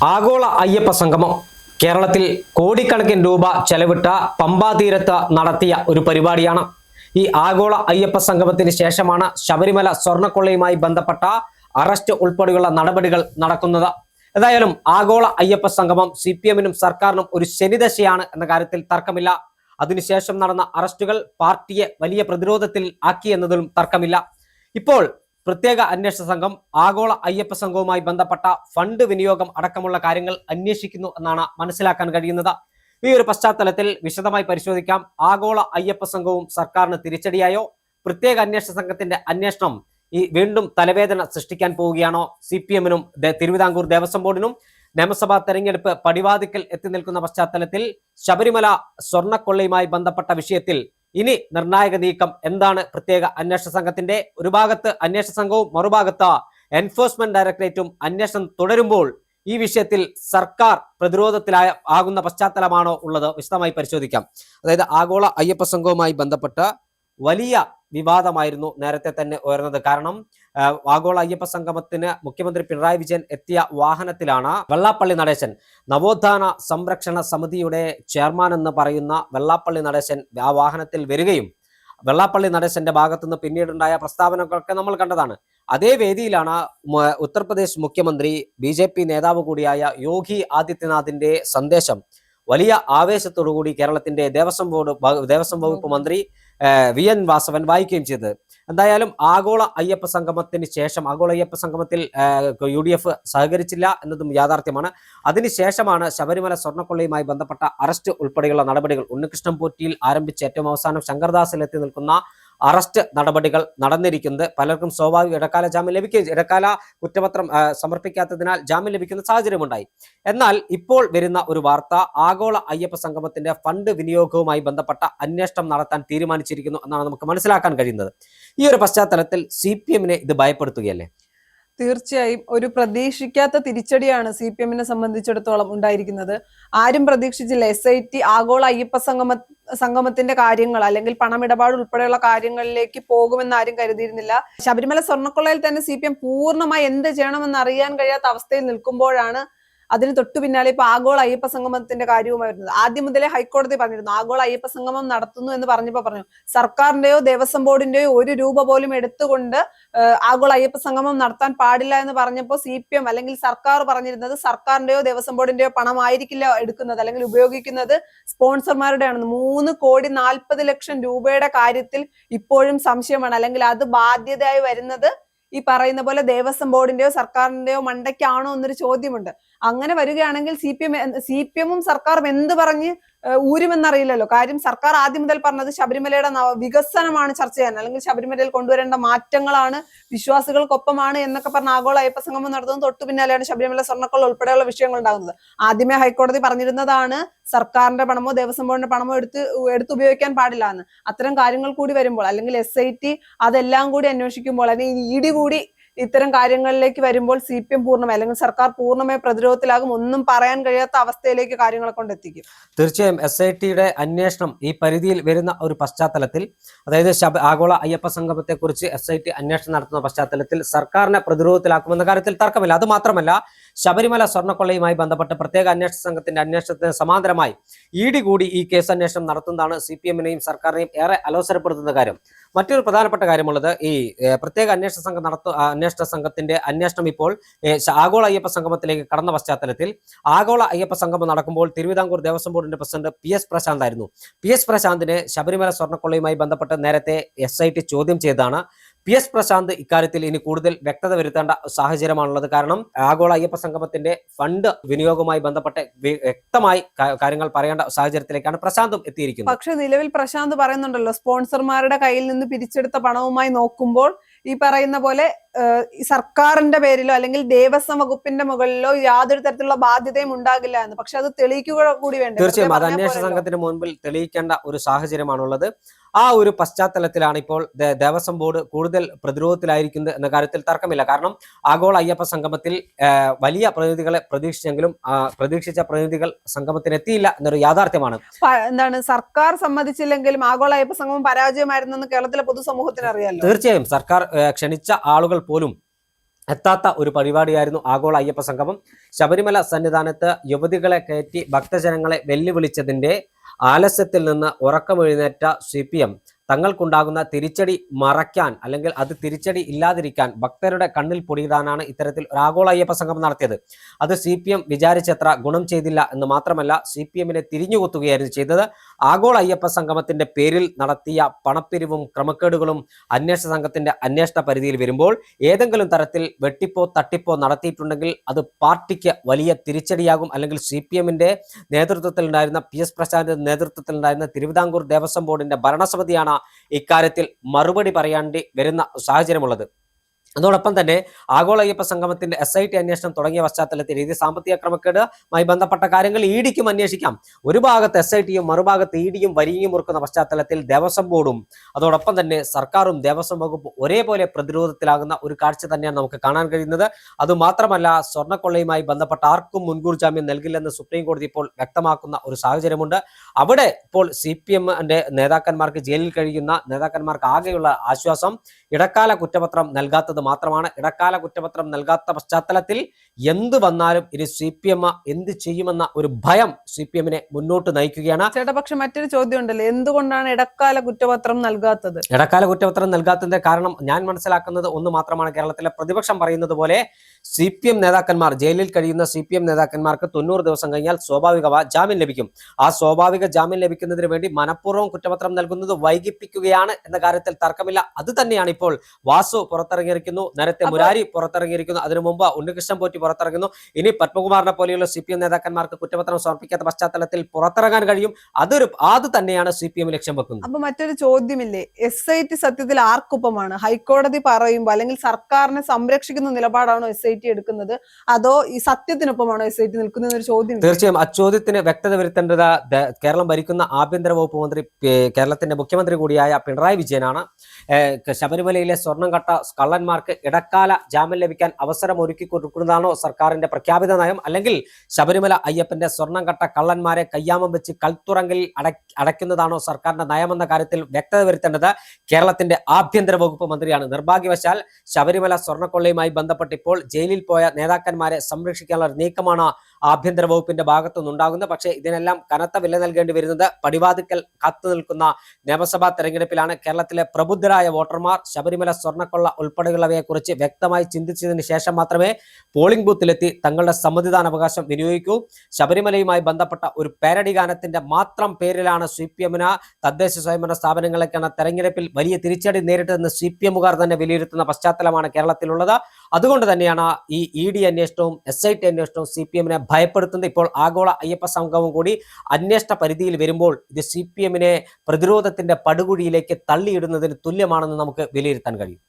ആഗോള അയ്യപ്പ സംഗമം കേരളത്തിൽ കോടിക്കണക്കിന് രൂപ ചെലവിട്ട പമ്പാ തീരത്ത് നടത്തിയ ഒരു പരിപാടിയാണ്. ഈ ആഗോള അയ്യപ്പ സംഗമത്തിന് ശേഷമാണ് ശബരിമല സ്വർണ്ണക്കൊള്ളയുമായി ബന്ധപ്പെട്ട അറസ്റ്റ് ഉൾപ്പെടെയുള്ള നടപടികൾ നടക്കുന്നത്. ഏതായാലും ആഗോള അയ്യപ്പ സംഗമം CPM-നും സർക്കാരിനും ഒരു ശനിദശയാണ് എന്ന കാര്യത്തിൽ തർക്കമില്ല. അതിനുശേഷം നടന്ന അറസ്റ്റുകൾ പാർട്ടിയെ വലിയ പ്രതിരോധത്തിൽ ആക്കി എന്നതിലും തർക്കമില്ല. ഇപ്പോൾ പ്രത്യേക അന്വേഷണ സംഘം ആഗോള അയ്യപ്പ സംഘവുമായി ബന്ധപ്പെട്ട ഫണ്ട് വിനിയോഗം അടക്കമുള്ള കാര്യങ്ങൾ അന്വേഷിക്കുന്നു എന്നാണ് മനസ്സിലാക്കാൻ കഴിയുന്നത്. ഈ ഒരു പശ്ചാത്തലത്തിൽ വിശദമായി പരിശോധിക്കാം. ആഗോള അയ്യപ്പ സംഘവും സർക്കാരിന് തിരിച്ചടിയായോ? പ്രത്യേക അന്വേഷണ സംഘത്തിന്റെ അന്വേഷണം വീണ്ടും തലവേദന സൃഷ്ടിക്കാൻ പോവുകയാണോ? CPM-നും തിരുവിതാംകൂർ ദേവസ്വം ബോർഡിനും നിയമസഭാ തെരഞ്ഞെടുപ്പ് പടിവാതിക്കൽ എത്തി നിൽക്കുന്ന പശ്ചാത്തലത്തിൽ ശബരിമല സ്വർണ്ണക്കൊള്ളയുമായി ബന്ധപ്പെട്ട വിഷയത്തിൽ ഇനി നിർണായക നീക്കം എന്താണ്? പ്രത്യേക അന്വേഷണ സംഘത്തിന്റെ ഒരു ഭാഗത്ത് അന്വേഷണ സംഘവും മറുഭാഗത്ത് എൻഫോഴ്സ്മെന്റ് ഡയറക്ടറേറ്റും അന്വേഷണം തുടരുമ്പോൾ ഈ വിഷയത്തിൽ സർക്കാർ പ്രതിരോധത്തിലാകുന്ന പശ്ചാത്തലമാണോ ഉള്ളത്? വിശദമായി പരിശോധിക്കാം. അതായത് ആഗോള അയ്യപ്പ സംഘവുമായി ബന്ധപ്പെട്ട് വലിയ വിവാദമായിരുന്നു നേരത്തെ തന്നെ ഉയർന്നത്. കാരണം ആഗോള അയ്യപ്പ സംഗമത്തിന് മുഖ്യമന്ത്രി പിണറായി വിജയൻ എത്തിയ വാഹനത്തിലാണ് വെള്ളാപ്പള്ളി നടേശൻ, നവോത്ഥാന സംരക്ഷണ സമിതിയുടെ ചെയർമാൻ എന്ന് പറയുന്ന വെള്ളാപ്പള്ളി നടേശൻ ആ വാഹനത്തിൽ വരികയും വെള്ളാപ്പള്ളി നടേശന്റെ ഭാഗത്തുനിന്ന് പിന്നീടുണ്ടായ പ്രസ്താവനകളൊക്കെ നമ്മൾ കണ്ടതാണ്. അതേ വേദിയിലാണ് ഉത്തർപ്രദേശ് മുഖ്യമന്ത്രി BJP നേതാവ് കൂടിയായ യോഗി ആദിത്യനാഥിന്റെ സന്ദേശം വലിയ ആവേശത്തോടുകൂടി കേരളത്തിന്റെ ദേവസ്വം വകുപ്പ് മന്ത്രി VN വാസവൻ വായിക്കുകയും ചെയ്തത്. എന്തായാലും ആഗോള അയ്യപ്പ സംഗമത്തിന് ശേഷം ആഗോള അയ്യപ്പ സംഗമത്തിൽ UDF സഹകരിച്ചില്ല എന്നതും യാഥാർത്ഥ്യമാണ്. അതിനുശേഷമാണ് ശബരിമല സ്വർണ്ണക്കൊള്ളയുമായി ബന്ധപ്പെട്ട അറസ്റ്റ് ഉൾപ്പെടെയുള്ള നടപടികൾ ഉണ്ണികൃഷ്ണൻ പോറ്റിയിൽ ആരംഭിച്ച് ഏറ്റവും അവസാനം ശങ്കർദാസിൽ എത്തി നിൽക്കുന്ന അറസ്റ്റ് നടപടികൾ നടന്നിരിക്കുന്നത്. പലർക്കും സ്വാഭാവിക ഇടക്കാല ജാമ്യം ലഭിക്കുകയും ഇടക്കാല കുറ്റപത്രം സമർപ്പിക്കാത്തതിനാൽ ജാമ്യം ലഭിക്കുന്ന സാഹചര്യമുണ്ടായി. എന്നാൽ ഇപ്പോൾ വരുന്ന ഒരു വാർത്ത ആഗോള അയ്യപ്പ സംഗമത്തിന്റെ ഫണ്ട് വിനിയോഗവുമായി ബന്ധപ്പെട്ട അന്വേഷണം നടത്താൻ തീരുമാനിച്ചിരിക്കുന്നു എന്നാണ് നമുക്ക് മനസ്സിലാക്കാൻ കഴിയുന്നത്. ഈ ഒരു പശ്ചാത്തലത്തിൽ CPM-നെ ഇത് ഭയപ്പെടുത്തുകയല്ലേ? തീർച്ചയായും ഒരു പ്രതീക്ഷിക്കാത്ത തിരിച്ചടിയാണ് CPM-നെ സംബന്ധിച്ചിടത്തോളം ഉണ്ടായിരിക്കുന്നത്. ആരും പ്രതീക്ഷിച്ചില്ല SIT ആഗോള അയ്യപ്പ സംഗമത്തിന്റെ കാര്യങ്ങൾ അല്ലെങ്കിൽ പണമിടപാട് ഉൾപ്പെടെയുള്ള കാര്യങ്ങളിലേക്ക് പോകുമെന്ന് ആരും കരുതിയിരുന്നില്ല. ശബരിമല സ്വർണ്ണക്കൊള്ളയിൽ തന്നെ CPM പൂർണ്ണമായി എന്ത് ചെയ്യണമെന്ന് അറിയാൻ കഴിയാത്ത അവസ്ഥയിൽ നിൽക്കുമ്പോഴാണ് അതിന് തൊട്ടു പിന്നാലെ ഇപ്പൊ ആഗോള അയ്യപ്പ സംഗമത്തിന്റെ കാര്യവുമായി വരുന്നത്. ആദ്യം മുതലേ ഹൈക്കോടതി പറഞ്ഞിരുന്നു ആഗോള അയ്യപ്പ സംഗമം നടത്തുന്നു എന്ന് പറഞ്ഞു സർക്കാരിന്റെയോ ദേവസ്വം ബോർഡിന്റെയോ ഒരു രൂപ പോലും എടുത്തുകൊണ്ട് ആഗോള അയ്യപ്പ സംഗമം നടത്താൻ പാടില്ല എന്ന് പറഞ്ഞപ്പോൾ CPM അല്ലെങ്കിൽ സർക്കാർ പറഞ്ഞിരുന്നത് സർക്കാരിന്റെയോ ദേവസ്വം ബോർഡിന്റെയോ പണമായിരിക്കില്ല എടുക്കുന്നത് അല്ലെങ്കിൽ ഉപയോഗിക്കുന്നത് സ്പോൺസർമാരുടെയാണെന്ന്. 3,40,00,000 രൂപയുടെ കാര്യത്തിൽ ഇപ്പോഴും സംശയമാണ്. അല്ലെങ്കിൽ അത് ബാധ്യതയായി വരുന്നത് ഈ പറയുന്ന പോലെ ദേവസ്വം ബോർഡിന്റെയോ സർക്കാരിന്റെയോ മണ്ടയ്ക്കാണോ എന്നൊരു ചോദ്യമുണ്ട്. അങ്ങനെ വരികയാണെങ്കിൽ CPM-ഉം സർക്കാരും എന്ത് പറഞ്ഞ് ഊരുമെന്നറിയില്ലല്ലോ. കാര്യം സർക്കാർ ആദ്യം മുതൽ പറഞ്ഞത് ശബരിമലയുടെ വികസനമാണ് ചർച്ച ചെയ്യാൻ, അല്ലെങ്കിൽ ശബരിമലയിൽ കൊണ്ടുവരേണ്ട മാറ്റങ്ങളാണ്, വിശ്വാസികൾക്കൊപ്പമാണ് എന്നൊക്കെ പറഞ്ഞ ആഗോള അയ്യപ്പ സംഗമം നടത്തുന്നത് തൊട്ടു പിന്നാലെയാണ് ശബരിമല സ്വർണ്ണക്കൊള്ള ഉൾപ്പെടെയുള്ള വിഷയങ്ങൾ ഉണ്ടാകുന്നത്. ആദ്യമേ ഹൈക്കോടതി പറഞ്ഞിരുന്നതാണ് സർക്കാരിന്റെ പണമോ ദേവസ്വം ബോർഡിന്റെ പണമോ എടുത്ത് ഉപയോഗിക്കാൻ പാടില്ല എന്ന്. അത്തരം കാര്യങ്ങൾ കൂടി വരുമ്പോൾ അല്ലെങ്കിൽ SIT അതെല്ലാം കൂടി അന്വേഷിക്കുമ്പോൾ അല്ലെങ്കിൽ ED കൂടി ഇത്തരം കാര്യങ്ങളിലേക്ക് വരുമ്പോൾ CPM പൂർണ്ണമായി അല്ലെങ്കിൽ സർക്കാർ പൂർണ്ണമായി പ്രതിരോധത്തിലാകും. ഒന്നും പറയാൻ കഴിയാത്ത അവസ്ഥയിലേക്ക് കാര്യങ്ങളെ കൊണ്ടെത്തിക്കും. തീർച്ചയായും SIT-യുടെ അന്വേഷണം ഈ പരിധിയിൽ വരുന്ന ഒരു പശ്ചാത്തലത്തിൽ, അതായത് ആഗോള അയ്യപ്പ സംഗമത്തെ കുറിച്ച് SIT അന്വേഷണം നടത്തുന്ന പശ്ചാത്തലത്തിൽ സർക്കാരിനെ പ്രതിരോധത്തിലാക്കുമെന്ന കാര്യത്തിൽ തർക്കമില്ല. അത് മാത്രമല്ല, ശബരിമല സ്വർണ്ണക്കൊള്ളയുമായി ബന്ധപ്പെട്ട് പ്രത്യേക അന്വേഷണ സംഘത്തിന്റെ അന്വേഷണത്തിന് സമാന്തരമായി ED കൂടി ഈ കേസ് അന്വേഷണം നടത്തുന്നതാണ് CPM-നെയും സർക്കാരിനെയും ഏറെ അലോസരപ്പെടുത്തുന്ന കാര്യം. മറ്റൊരു പ്രധാനപ്പെട്ട കാര്യമുള്ളത്, ഈ പ്രത്യേക അന്വേഷണ സംഘത്തിന്റെ അന്വേഷണം ഇപ്പോൾ ആഗോള അയ്യപ്പ സംഗമത്തിലേക്ക് കടന്ന പശ്ചാത്തലത്തിൽ ആഗോള അയ്യപ്പ സംഗമം നടക്കുമ്പോൾ തിരുവിതാംകൂർ ദേവസ്വം ബോർഡിന്റെ പ്രസിഡന്റ് PS പ്രശാന്ത് ആയിരുന്നു. PS പ്രശാന്തിനെ ശബരിമല സ്വർണ്ണക്കൊള്ളയുമായി ബന്ധപ്പെട്ട് നേരത്തെ SIT ചോദ്യം ചെയ്തതാണ്. PS പ്രശാന്ത് ഇക്കാര്യത്തിൽ ഇനി കൂടുതൽ വ്യക്തത വരുത്തേണ്ട സാഹചര്യമാണുള്ളത്. കാരണം ആഗോള അയ്യപ്പ സംഗമത്തിന്റെ ഫണ്ട് വിനിയോഗവുമായി ബന്ധപ്പെട്ട് വ്യക്തമായി കാര്യങ്ങൾ പറയേണ്ട സാഹചര്യത്തിലേക്കാണ് പ്രശാന്തും എത്തിയിരിക്കുന്നത്. പക്ഷെ നിലവിൽ പ്രശാന്ത് പറയുന്നുണ്ടല്ലോ, സ്പോൺസർമാരുടെ കയ്യിൽ നിന്ന് പിരിച്ചെടുത്ത പണവുമായി നോക്കുമ്പോൾ ഈ പറയുന്ന പോലെ സർക്കാരിന്റെ പേരിലോ അല്ലെങ്കിൽ ദേവസ്വം വകുപ്പിന്റെ മുകളിലോ യാതൊരു തരത്തിലുള്ള ബാധ്യതയും ഉണ്ടാകില്ല എന്ന്. പക്ഷെ അത് തെളിയിക്കുക കൂടി വേണ്ട. തീർച്ചയായും അത് അന്വേഷണ സംഘത്തിന് മുൻപിൽ തെളിയിക്കേണ്ട ഒരു സാഹചര്യമാണുള്ളത്. ആ ഒരു പശ്ചാത്തലത്തിലാണ് ഇപ്പോൾ ദേവസ്വം ബോർഡ് കൂടുതൽ പ്രതിരോധത്തിലായിരിക്കുന്നത് എന്ന കാര്യത്തിൽ തർക്കമില്ല. കാരണം ആഗോള അയ്യപ്പ സംഗമത്തിൽ വലിയ പ്രതിനിധികളെ പ്രതീക്ഷിച്ചെങ്കിലും പ്രതീക്ഷിച്ച പ്രതിനിധികൾ സംഗമത്തിന് എത്തിയില്ല എന്നൊരു യാഥാർത്ഥ്യമാണ്. എന്താണ്, സർക്കാർ സമ്മതിച്ചില്ലെങ്കിലും ആഗോള അയ്യപ്പ സംഗമം പരാജയമായിരുന്നെന്ന് കേരളത്തിലെ പൊതുസമൂഹത്തിന് അറിയാലോ. തീർച്ചയായും സർക്കാർ ക്ഷണിച്ച ആളുകൾ പോലും എത്താത്ത ഒരു പരിപാടിയായിരുന്നു ആഗോള അയ്യപ്പ സംഗമം. ശബരിമല സന്നിധാനത്ത് യുവതികളെ കയറ്റി ഭക്തജനങ്ങളെ വെല്ലുവിളിച്ചതിന്റെ ആലസ്യത്തിൽ നിന്ന് ഉറക്കമെഴുന്നേറ്റ CPM തങ്ങൾക്കുണ്ടാകുന്ന തിരിച്ചടി മറയ്ക്കാൻ അല്ലെങ്കിൽ അത് തിരിച്ചടി ഇല്ലാതിരിക്കാൻ ഭക്തരുടെ കണ്ണിൽ പൊടിയിടാനാണ് ഇത്തരത്തിൽ ഒരു ആഗോള അയ്യപ്പ സംഗമം നടത്തിയത്. അത് CPM വിചാരിച്ചത്ര ഗുണം ചെയ്തില്ല എന്ന് മാത്രമല്ല, CPM-നെ തിരിഞ്ഞുകുത്തുകയായിരുന്നു ചെയ്തത്. ആഗോള അയ്യപ്പ സംഗമത്തിന്റെ പേരിൽ നടത്തിയ പണപ്പിരിവും ക്രമക്കേടുകളും അന്വേഷണ സംഘത്തിന്റെ അന്വേഷണ പരിധിയിൽ വരുമ്പോൾ ഏതെങ്കിലും തരത്തിൽ വെട്ടിപ്പോ തട്ടിപ്പോ നടത്തിയിട്ടുണ്ടെങ്കിൽ അത് പാർട്ടിക്ക് വലിയ തിരിച്ചടിയാകും. അല്ലെങ്കിൽ CPM-ന്റെ നേതൃത്വത്തിലുണ്ടായിരുന്ന PS പ്രശാന്തിന്റെ നേതൃത്വത്തിലുണ്ടായിരുന്ന തിരുവിതാംകൂർ ദേവസ്വം ബോർഡിന്റെ ഭരണസമിതിയാണ് ഇക്കാര്യത്തിൽ മറുപടി പറയേണ്ടി വരുന്ന സാഹചര്യമുള്ളത്. അതോടൊപ്പം തന്നെ ആഗോള അയ്യപ്പ സംഗമത്തിന്റെ SIT അന്വേഷണം തുടങ്ങിയ പശ്ചാത്തലത്തിൽ ഇത് സാമ്പത്തിക ക്രമക്കേടുമായി ബന്ധപ്പെട്ട കാര്യങ്ങൾ ED-ക്കും അന്വേഷിക്കാം. ഒരു ഭാഗത്ത് SIT-യും മറുഭാഗത്ത് ED-യും വരിയും മുറുക്കുന്ന പശ്ചാത്തലത്തിൽ ദേവസ്വം ബോർഡും അതോടൊപ്പം തന്നെ സർക്കാരും ദേവസ്വം വകുപ്പും ഒരേപോലെ പ്രതിരോധത്തിലാകുന്ന ഒരു കാഴ്ച തന്നെയാണ് നമുക്ക് കാണാൻ കഴിയുന്നത്. അതുമാത്രമല്ല, സ്വർണ്ണക്കൊള്ളയുമായി ബന്ധപ്പെട്ട ആർക്കും മുൻകൂർ ജാമ്യം നൽകില്ലെന്ന് സുപ്രീം കോടതി ഇപ്പോൾ വ്യക്തമാക്കുന്ന ഒരു സാഹചര്യമുണ്ട്. അവിടെ ഇപ്പോൾ CPM-ന്റെ നേതാക്കന്മാർക്ക്, ജയിലിൽ കഴിയുന്ന നേതാക്കന്മാർക്ക് ആകെയുള്ള ആശ്വാസം ഇടക്കാല കുറ്റപത്രം നൽകാത്തത് മാത്രമാണ്. ഇടക്കാല കുറ്റപത്രം നൽകാത്ത പശ്ചാത്തലത്തിൽ എന്ത് വന്നാലും ഇനി CPM എന്ത് ചെയ്യുമെന്ന ഒരു ഭയം CPM-നെ മുന്നോട്ട് നയിക്കുകയാണ്. ചേട്ടാ, പക്ഷെ മറ്റൊരു ചോദ്യം ഉണ്ടല്ലോ, എന്തുകൊണ്ടാണ് ഇടക്കാല കുറ്റപത്രം നൽകാത്തത്? ഇടക്കാല കുറ്റപത്രം നൽകാത്തതിന്റെ കാരണം ഞാൻ മനസ്സിലാക്കുന്നത് ഒന്ന് മാത്രമാണ്. കേരളത്തിലെ പ്രതിപക്ഷം പറയുന്നത് പോലെ CPM നേതാക്കന്മാർ, ജയിലിൽ കഴിയുന്ന CPM നേതാക്കന്മാർക്ക് 90 ദിവസം കഴിഞ്ഞാൽ സ്വാഭാവിക ജാമ്യം ലഭിക്കും. ആ സ്വാഭാവിക ജാമ്യം ലഭിക്കുന്നതിന് വേണ്ടി മനഃപൂർവ്വം കുറ്റപത്രം നൽകുന്നത് വൈകിപ്പിക്കുകയാണ് എന്ന കാര്യത്തിൽ തർക്കമില്ല. അത് തന്നെയാണ് ഇപ്പോൾ വാസു പുറത്തിറങ്ങിയിരിക്കുന്നു, നേരത്തെ മുരാരി പുറത്തിറങ്ങിയിരിക്കുന്നു, അതിനു മുമ്പ് ഉണ്ണികൃഷ്ണൻ പോറ്റി പുറത്തിറങ്ങുന്നു. ഇനി പത്മകുമാറിനെ പോലെയുള്ള CPM നേതാക്കന്മാർക്ക് കുറ്റപത്രം സമർപ്പിക്കാത്ത പശ്ചാത്തലത്തിൽ പുറത്തിറങ്ങാൻ കഴിയും. അത് തന്നെയാണ് CPM ലക്ഷ്യം വെക്കുന്നത്. അപ്പൊ മറ്റൊരു ചോദ്യമില്ലേ, SIT സത്യത്തിൽ ആർക്കൊപ്പമാണ്? ഹൈക്കോടതി പറയുമ്പോൾ അല്ലെങ്കിൽ സർക്കാരിനെ സംരക്ഷിക്കുന്ന നിലപാടാണോ SIT എടുക്കുന്നത്, അതോ ഈ സത്യത്തിനൊപ്പമാണോ SIT നിൽക്കുന്നത് ഒരു ചോദ്യം? തീർച്ചയായും അച്ചോദ്യത്തിന് വ്യക്തത വരുത്തേണ്ടത് കേരളം ഭരിക്കുന്ന ആഭ്യന്തര വകുപ്പ് മന്ത്രി, കേരളത്തിന്റെ മുഖ്യമന്ത്രി കൂടിയായ പിണറായി വിജയനാണ്. ശബരിമലയിലെ സ്വർണം കട്ട കള്ളന്മാർക്ക് ഇടക്കാല ജാമ്യം ലഭിക്കാൻ അവസരം ഒരുക്കി കൊടുക്കുന്നതാണോ സർക്കാരിന്റെ പ്രഖ്യാപിത നയം, അല്ലെങ്കിൽ ശബരിമല അയ്യപ്പന്റെ സ്വർണം കട്ട കള്ളന്മാരെ കയ്യാമം വെച്ച് കൽത്തുറങ്കിൽ അടയ്ക്കുന്നതാണോ സർക്കാരിന്റെ നയമെന്ന കാര്യത്തിൽ വ്യക്തത വരുത്തേണ്ടത് കേരളത്തിന്റെ ആഭ്യന്തര വകുപ്പ് മന്ത്രിയാണ്. നിർഭാഗ്യവശാൽ ശബരിമല സ്വർണ്ണക്കൊള്ളയുമായി ബന്ധപ്പെട്ട് ഇപ്പോൾ ജയിലിൽ പോയ നേതാക്കന്മാരെ സംരക്ഷിക്കാനുള്ള നീക്കമാണ് ആഭ്യന്തര വകുപ്പിന്റെ ഭാഗത്തു നിന്നുണ്ടാകുന്നത്. പക്ഷേ ഇതിനെല്ലാം കനത്ത വില നൽകേണ്ടി വരുന്നത് പടിവാതിക്കൽ കാത്തു നിൽക്കുന്ന നിയമസഭാ തെരഞ്ഞെടുപ്പിലാണ്. കേരളത്തിലെ പ്രബുദ്ധരായ വോട്ടർമാർ ശബരിമല സ്വർണ്ണക്കൊള്ള ഉൾപ്പെടെയുള്ളവയെ കുറിച്ച് വ്യക്തമായി ചിന്തിച്ചതിന് ശേഷം മാത്രമേ പോളിംഗ് ബൂത്തിലെത്തി തങ്ങളുടെ സമ്മതിദാനാവകാശം വിനിയോഗിക്കൂ. ശബരിമലയുമായി ബന്ധപ്പെട്ട ഒരു പാരഡി ഗാനത്തിന്റെ മാത്രം പേരിലാണ് CPM-ന് തദ്ദേശ സ്വയംഭരണ സ്ഥാപനങ്ങളൊക്കെയാണ് തെരഞ്ഞെടുപ്പിൽ വലിയ തിരിച്ചടി നേരിട്ടതെന്ന് CPM-കാർ തന്നെ വിലയിരുത്തുന്ന പശ്ചാത്തലമാണ് കേരളത്തിലുള്ളത്. അതുകൊണ്ട് തന്നെയാണ് ഈ ED അന്വേഷണവും SIT അന്വേഷണവും CPM-നെ ഭയപ്പെടുത്തുന്നത്. ഇപ്പോൾ ആഗോള അയ്യപ്പ സംഘവും കൂടി അന്വേഷണ പരിധിയിൽ വരുമ്പോൾ ഇത് CPM-നെ പ്രതിരോധത്തിന്റെ പടുകുഴിയിലേക്ക് തള്ളിയിടുന്നതിന് തുല്യമാണെന്ന് നമുക്ക് വിലയിരുത്താൻ കഴിയും.